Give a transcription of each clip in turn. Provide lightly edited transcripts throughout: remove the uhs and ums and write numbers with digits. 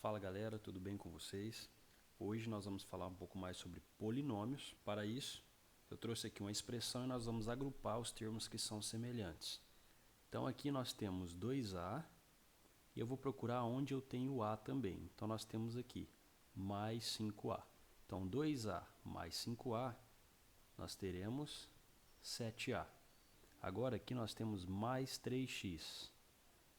Fala galera, tudo bem com vocês? Hoje nós vamos falar um pouco mais sobre polinômios. Para isso, eu trouxe aqui uma expressão e nós vamos agrupar os termos que são semelhantes. Então aqui nós temos 2a e eu vou procurar onde eu tenho a também. Então nós temos aqui mais 5a. Então 2a mais 5a, nós teremos 7a. Agora aqui nós temos mais 3x.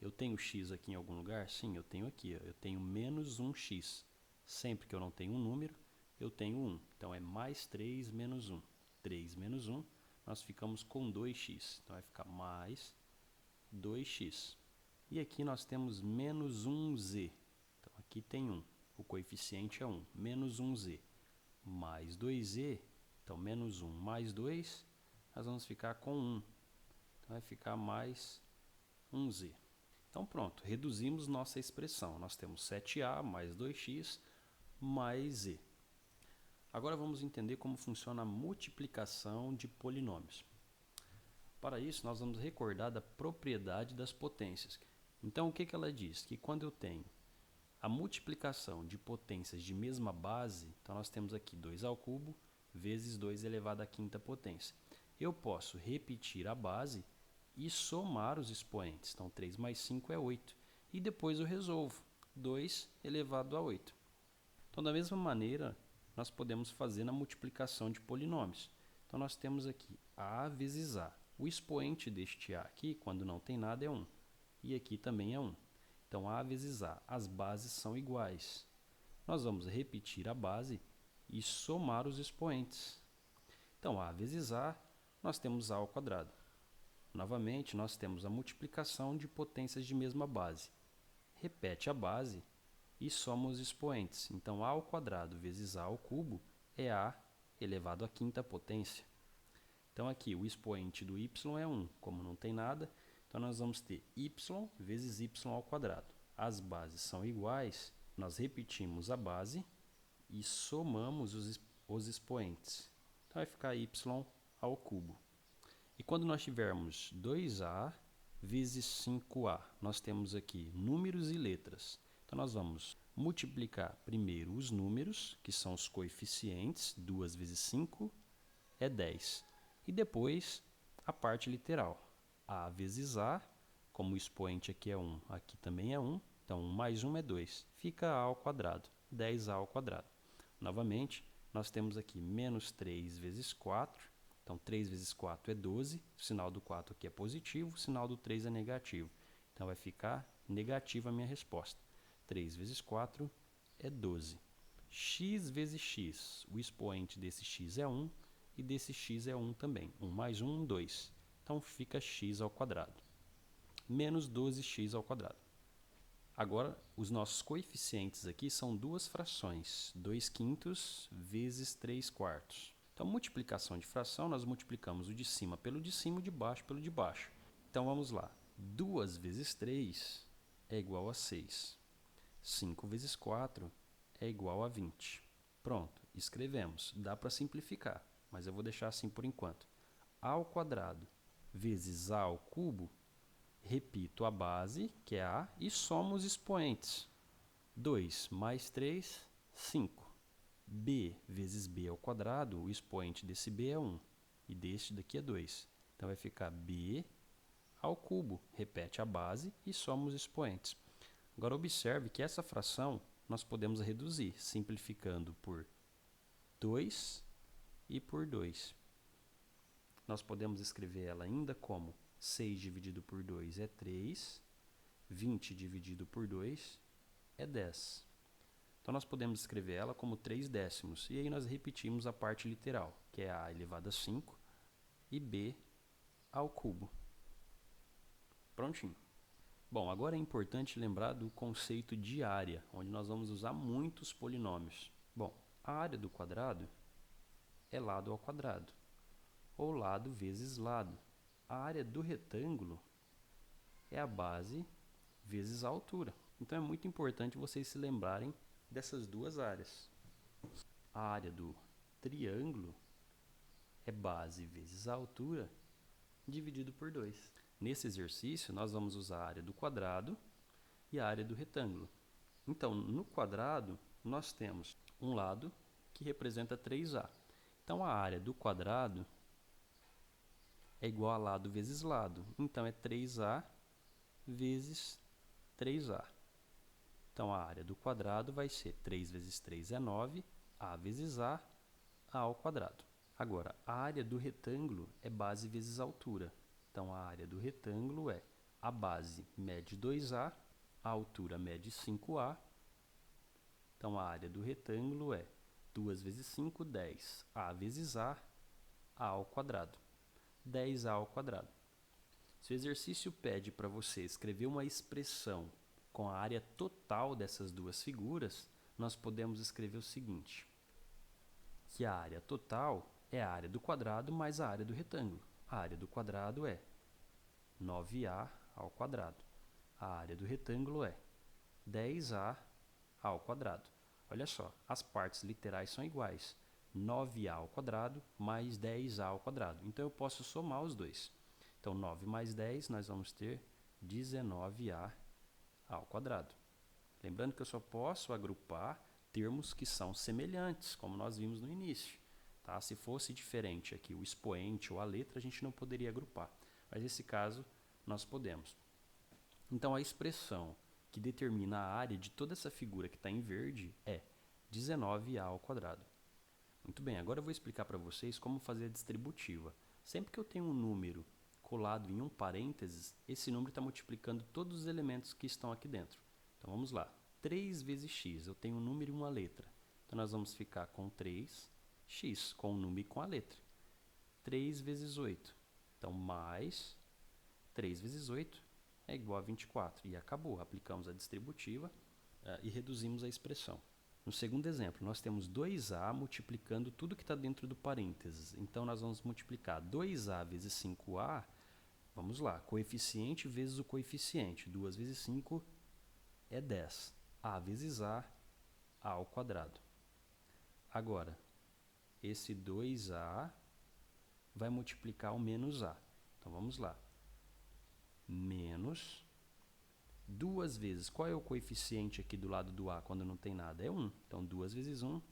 Eu tenho x aqui em algum lugar? Sim, eu tenho aqui. Eu tenho menos 1x. Sempre que eu não tenho um número, eu tenho 1. Então, é mais 3 menos 1. 3 menos 1, nós ficamos com 2x. Então, vai ficar mais 2x. E aqui nós temos menos 1z. Então, aqui tem 1. O coeficiente é 1. Menos 1z. Mais 2z. Então, menos 1 mais 2, nós vamos ficar com 1. Então, vai ficar mais 1z. Então pronto, reduzimos nossa expressão. Nós temos 7a mais 2x mais z. Agora vamos entender como funciona a multiplicação de polinômios. Para isso, nós vamos recordar da propriedade das potências. Então o que ela diz? Que quando eu tenho a multiplicação de potências de mesma base, então nós temos aqui 2 ao cubo vezes 2 elevado à quinta potência. Eu posso repetir a base e somar os expoentes. Então, 3 mais 5 é 8. E depois eu resolvo. 2 elevado a 8. Então, da mesma maneira, nós podemos fazer na multiplicação de polinômios. Então, nós temos aqui a vezes a. O expoente deste a aqui, quando não tem nada, é 1. E aqui também é 1. Então, a vezes a. As bases são iguais. Nós vamos repetir a base e somar os expoentes. Então, a vezes a, nós temos a ao quadrado. Novamente, nós temos a multiplicação de potências de mesma base. Repete a base e soma os expoentes. Então, a ao quadrado vezes a ao cubo é a elevado à quinta potência. Então, aqui o expoente do y é 1. Como não tem nada, então nós vamos ter y vezes y ao quadrado. As bases são iguais, nós repetimos a base e somamos os expoentes. Então, vai ficar y ao cubo. E quando nós tivermos 2a vezes 5a, nós temos aqui números e letras. Então, nós vamos multiplicar primeiro os números, que são os coeficientes. 2 vezes 5 é 10. E depois a parte literal. A vezes a, como o expoente aqui é 1, aqui também é 1. Então, 1 mais 1 é 2. Fica a ao quadrado, 10a ao quadrado. Novamente, nós temos aqui menos 3 vezes 4. Então, 3 vezes 4 é 12, o sinal do 4 aqui é positivo, o sinal do 3 é negativo. Então, vai ficar negativa a minha resposta. 3 vezes 4 é 12. X vezes x, o expoente desse x é 1 e desse x é 1 também. 1 mais 1, 2. Então, fica x ao quadrado. Menos 12x ao quadrado. Agora, os nossos coeficientes aqui são duas frações. 2 quintos vezes 3 quartos. Então, multiplicação de fração, nós multiplicamos o de cima pelo de cima, o de baixo pelo de baixo. Então, vamos lá. 2 vezes 3 é igual a 6. 5 vezes 4 é igual a 20. Pronto, escrevemos. Dá para simplificar, mas eu vou deixar assim por enquanto. A ao quadrado vezes a ao cubo, repito a base, que é a, e somo os expoentes. 2 mais 3, 5. b vezes b ao quadrado, o expoente desse b é 1 e deste daqui é 2. Então, vai ficar b ao cubo. Repete a base e soma os expoentes. Agora, observe que essa fração nós podemos reduzir, simplificando por 2 e por 2. Nós podemos escrever ela ainda como 6 dividido por 2 é 3, 20 dividido por 2 é 10. Então, nós podemos escrever ela como 3 décimos. E aí nós repetimos a parte literal, que é a elevado a 5 e b ao cubo. Prontinho. Bom, agora é importante lembrar do conceito de área, onde nós vamos usar muitos polinômios. Bom, a área do quadrado é lado ao quadrado, ou lado vezes lado. A área do retângulo é a base vezes a altura. Então, é muito importante vocês se lembrarem dessas duas áreas. A área do triângulo é base vezes a altura dividido por 2. Nesse exercício, nós vamos usar a área do quadrado e a área do retângulo. Então, no quadrado, nós temos um lado que representa 3A. Então, a área do quadrado é igual a lado vezes lado. Então, é 3A vezes 3A. Então, a área do quadrado vai ser 3 vezes 3 é 9, A vezes A ao quadrado. Agora, a área do retângulo é base vezes altura. Então, a área do retângulo é a base mede 2A, a altura mede 5A. Então, a área do retângulo é 2 vezes 5, 10. A vezes A ao quadrado. 10A ao quadrado. Se o exercício pede para você escrever uma expressão com a área total dessas duas figuras, nós podemos escrever o seguinte, que a área total é a área do quadrado mais a área do retângulo. A área do quadrado é 9A ao quadrado. A área do retângulo é 10A ao quadrado. Olha só, as partes literais são iguais. 9A ao quadrado mais 10A ao quadrado. Então, eu posso somar os dois. Então, 9 mais 10, nós vamos ter 19A ao quadrado. Lembrando que eu só posso agrupar termos que são semelhantes, como nós vimos no início. Tá? Se fosse diferente aqui o expoente ou a letra, a gente não poderia agrupar. Mas nesse caso, nós podemos. Então, a expressão que determina a área de toda essa figura que está em verde é 19A ao quadrado. Muito bem, agora eu vou explicar para vocês como fazer a distributiva. Sempre que eu tenho um número colado em um parênteses, esse número está multiplicando todos os elementos que estão aqui dentro. Então, vamos lá. 3 vezes x, eu tenho um número e uma letra. Então, nós vamos ficar com 3x, com o número e com a letra. 3 vezes 8. Então, mais 3 vezes 8 é igual a 24. E acabou. Aplicamos a distributiva e reduzimos a expressão. No segundo exemplo, nós temos 2A multiplicando tudo que está dentro do parênteses. Então, nós vamos multiplicar 2A vezes 5A. Vamos lá, coeficiente vezes o coeficiente. 2 vezes 5 é 10. A vezes A ao quadrado. Agora, esse 2A vai multiplicar o menos A. Então, vamos lá. Menos 2 vezes. Qual é o coeficiente aqui do lado do A quando não tem nada? É 1. Então, 2 vezes 1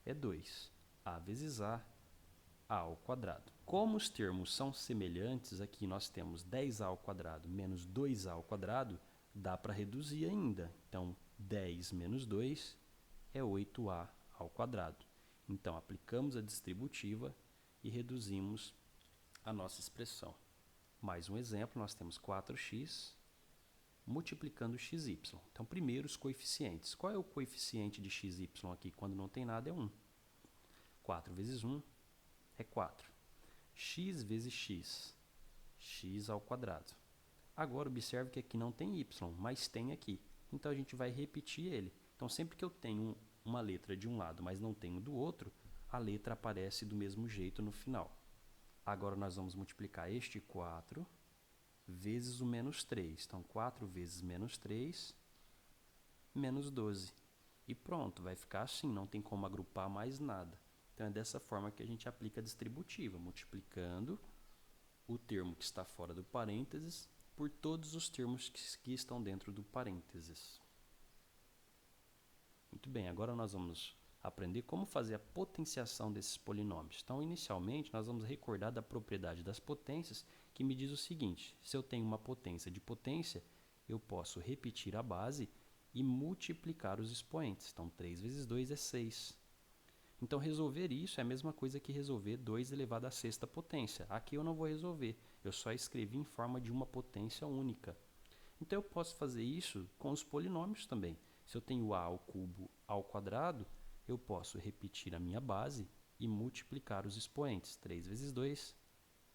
é 2. A vezes A ao quadrado. Como os termos são semelhantes, aqui nós temos 10A ao quadrado menos 2A ao quadrado, dá para reduzir ainda. Então, 10 menos 2 é 8A ao quadrado. Então, aplicamos a distributiva e reduzimos a nossa expressão. Mais um exemplo, nós temos 4x multiplicando xy. Então, primeiro os coeficientes. Qual é o coeficiente de xy aqui? Quando não tem nada é 1. 4 vezes 1 é 4. X vezes x, x ao quadrado. Agora, observe que aqui não tem y, mas tem aqui. Então, a gente vai repetir ele. Então, sempre que eu tenho uma letra de um lado, mas não tenho do outro, a letra aparece do mesmo jeito no final. Agora, nós vamos multiplicar este 4 vezes o menos 3. Então, 4 vezes menos 3, menos 12. E pronto, vai ficar assim, não tem como agrupar mais nada. Então, é dessa forma que a gente aplica a distributiva, multiplicando o termo que está fora do parênteses por todos os termos que estão dentro do parênteses. Muito bem, agora nós vamos aprender como fazer a potenciação desses polinômios. Então, inicialmente, nós vamos recordar da propriedade das potências, que me diz o seguinte: se eu tenho uma potência de potência, eu posso repetir a base e multiplicar os expoentes. Então, 3 vezes 2 é 6. Então, resolver isso é a mesma coisa que resolver 2 elevado à sexta potência. Aqui eu não vou resolver, eu só escrevi em forma de uma potência única. Então, eu posso fazer isso com os polinômios também. Se eu tenho a ao cubo ao quadrado, eu posso repetir a minha base e multiplicar os expoentes. 3 vezes 2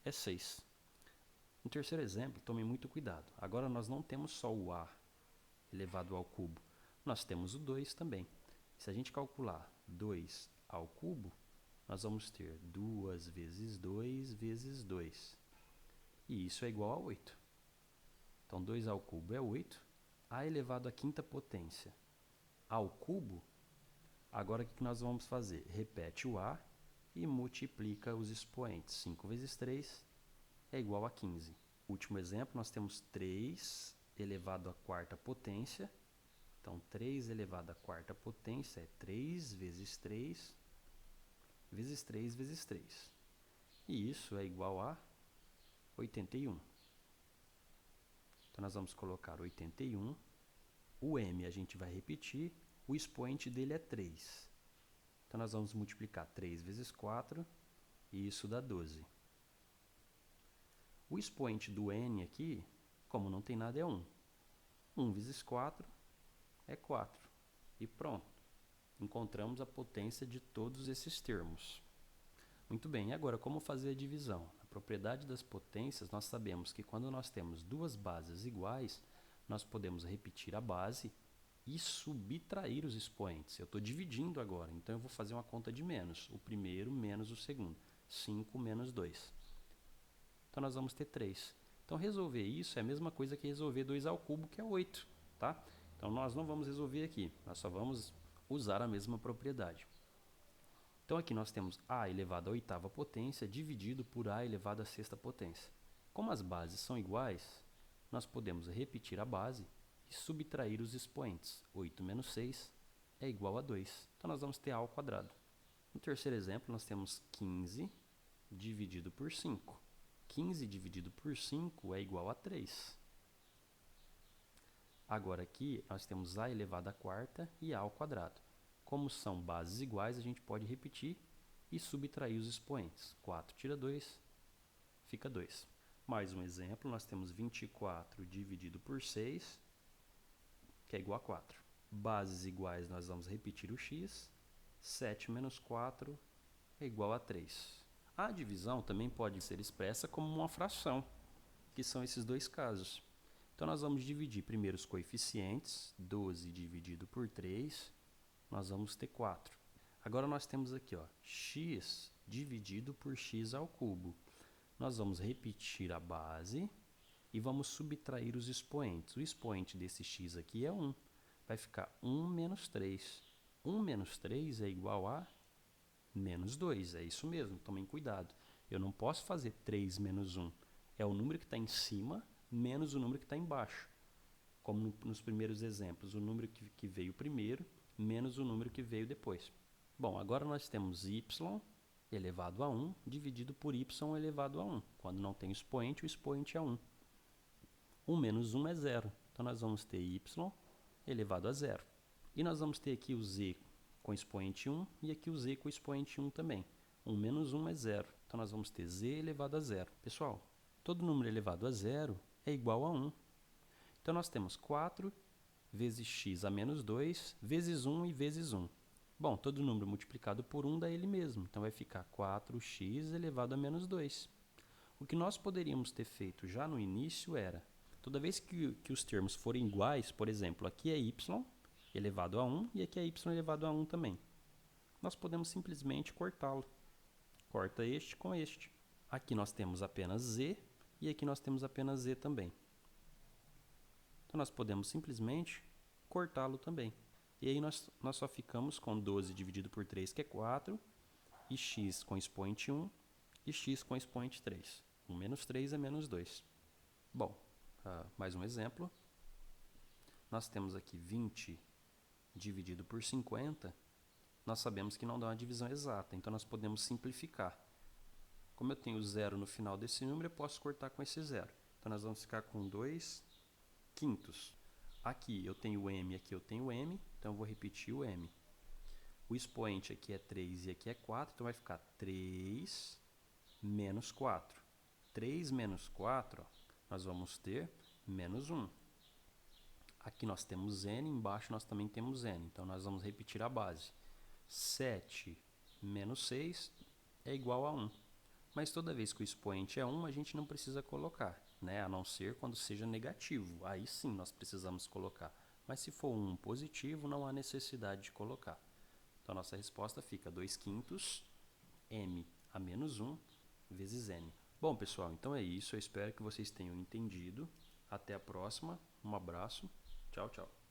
é 6. No terceiro exemplo, tome muito cuidado. Agora, nós não temos só o a elevado ao cubo, nós temos o 2 também. Se a gente calcular 2 ao cubo, nós vamos ter 2 vezes 2 vezes 2. E isso é igual a 8. Então, 2 ao cubo é 8. A elevado à quinta potência ao cubo. Agora, o que nós vamos fazer? Repete o a e multiplica os expoentes. 5 vezes 3 é igual a 15. Último exemplo, nós temos 3 elevado à quarta potência Então, 3 elevado à quarta potência é 3 vezes 3 vezes 3 vezes 3. E isso é igual a 81. Então, nós vamos colocar 81. O m a gente vai repetir, o expoente dele é 3. Então, nós vamos multiplicar 3 vezes 4, e isso dá 12. O expoente do n aqui, como não tem nada, é 1. 1 vezes 4 é 4. E pronto. Encontramos a potência de todos esses termos. Muito bem, e agora como fazer a divisão? Na propriedade das potências, nós sabemos que quando nós temos duas bases iguais, nós podemos repetir a base e subtrair os expoentes. Eu estou dividindo agora, então eu vou fazer uma conta de menos. O primeiro menos o segundo. 5 menos 2. Então, nós vamos ter 3. Então, resolver isso é a mesma coisa que resolver 2 ao cubo, que é 8. Tá? Então, nós não vamos resolver aqui. Nós só vamos usar a mesma propriedade. Então, aqui nós temos a elevado à oitava potência dividido por a elevado à sexta potência. Como as bases são iguais, nós podemos repetir a base e subtrair os expoentes. 8 menos 6 é igual a 2. Então, nós vamos ter a ao quadrado. No terceiro exemplo, nós temos 15 dividido por 5. 15 dividido por 5 é igual a 3. Agora aqui nós temos a elevado à quarta e a ao quadrado. Como são bases iguais, a gente pode repetir e subtrair os expoentes. 4 tira 2, fica 2. Mais um exemplo, nós temos 24 dividido por 6, que é igual a 4. Bases iguais, nós vamos repetir o x. 7 menos 4 é igual a 3. A divisão também pode ser expressa como uma fração, que são esses dois casos. Então, nós vamos dividir primeiro os coeficientes. 12 dividido por 3, nós vamos ter 4. Agora, nós temos aqui, ó, x dividido por x ao cubo. Nós vamos repetir a base e vamos subtrair os expoentes. O expoente desse x aqui é 1. Vai ficar 1 menos 3. 1 menos 3 é igual a menos 2. É isso mesmo, tomem cuidado. Eu não posso fazer 3 menos 1. É o número que está em cima menos o número que está embaixo. Como nos primeiros exemplos, o número que veio primeiro menos o número que veio depois. Bom, agora nós temos y elevado a 1 dividido por y elevado a 1. Quando não tem expoente, o expoente é 1. 1 menos 1 é 0. Então, nós vamos ter y elevado a 0. E nós vamos ter aqui o z com expoente 1 e aqui o z com expoente 1 também. 1 menos 1 é 0. Então, nós vamos ter z elevado a 0. Pessoal, todo número elevado a 0 é igual a 1. Então, nós temos 4 vezes x a menos 2 vezes 1 e vezes 1. Bom, todo número multiplicado por 1 dá ele mesmo. Então, vai ficar 4x elevado a menos 2. O que nós poderíamos ter feito já no início era, toda vez que os termos forem iguais, por exemplo, aqui é y elevado a 1 e aqui é y elevado a 1 também. Nós podemos simplesmente cortá-lo. Corta este com este. Aqui nós temos apenas z e aqui nós temos apenas z também. Então, nós podemos simplesmente cortá-lo também. E aí nós só ficamos com 12 dividido por 3, que é 4, e x com expoente 1, e x com expoente 3. 1 menos 3 é menos 2. Bom, mais um exemplo. Nós temos aqui 20 dividido por 50. Nós sabemos que não dá uma divisão exata, então nós podemos simplificar. Como eu tenho 0 no final desse número, eu posso cortar com esse 0. Então, nós vamos ficar com 2 quintos. Aqui eu tenho m, aqui eu tenho m, então eu vou repetir o m. O expoente aqui é 3 e aqui é 4, então vai ficar 3 menos 4. 3 menos 4, ó, nós vamos ter menos 1. Aqui nós temos n, embaixo nós também temos n, então nós vamos repetir a base. 7 menos 6 é igual a 1. Mas toda vez que o expoente é 1, a gente não precisa colocar, né? A não ser quando seja negativo. Aí sim nós precisamos colocar. Mas se for um positivo, não há necessidade de colocar. Então, a nossa resposta fica 2 quintos m a menos 1 vezes n. Bom, pessoal, então é isso. Eu espero que vocês tenham entendido. Até a próxima. Um abraço. Tchau, tchau.